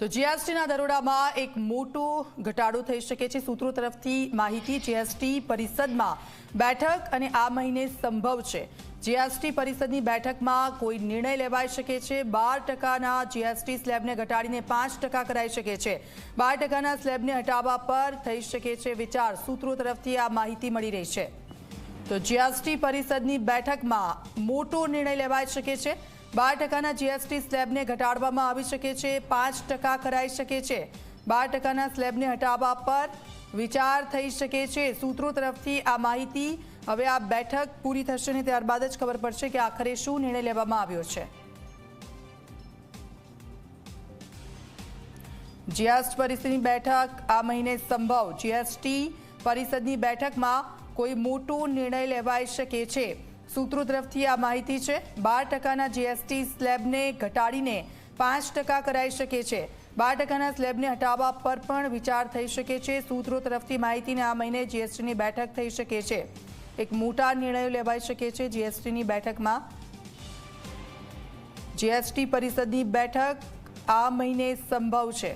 તો જીએસટીના દરોડામાં એક મોટો ઘટાડો થઈ શકે છે। સૂત્રો તરફથી માહિતી। જીએસટી પરિષદમાં બેઠક અને આ મહિને સંભવ છે। જીએસટી પરિષદની બેઠકમાં કોઈ નિર્ણય લેવાઈ શકે છે। 12%ના જીએસટી સ્લેબને ઘટાડીને 5% કરાઈ શકે છે। 12%ના સ્લેબને હટાવવા પર થઈ શકે છે વિચાર। સૂત્રો તરફથી આ માહિતી મળી રહી છે। તો જીએસટી પરિષદની બેઠકમાં મોટો નિર્ણય લેવાઈ શકે છે। 12%ના જીએસટી સ્લેબને ઘટાડવામાં આવી શકે છે। 5% કરાઈ શકે છે। 12%ના સ્લેબને હટાવવા પર વિચાર થઈ શકે છે। સૂત્રો તરફથી આ માહિતી। હવે આ બેઠક પૂરી થશે ને ત્યારબાદ જ ખબર પડશે કે આખરે શું નિર્ણય લેવામાં આવ્યો છે। જીએસટી પરિષદની બેઠક આ મહિને સંભવ। જીએસટી પરિષદની બેઠકમાં કોઈ મોટો નિર્ણય લેવાઈ શકે છે। સૂત્રો તરફથી આ માહિતી છે। 12%ના જીએસટી સ્લેબને ઘટાડીને 5% કરાઈ શકે છે। 12%ના સ્લેબને હટાવવા પર પણ વિચાર થઈ શકે છે। સૂત્રો તરફથી માહિતીને આ મહિને જીએસટીની બેઠક થઈ શકે છે। એક મોટા નિર્ણયો લેવાઈ શકે છે જીએસટીની બેઠકમાં। જીએસટી પરિષદની બેઠક આ મહિને સંભવ છે।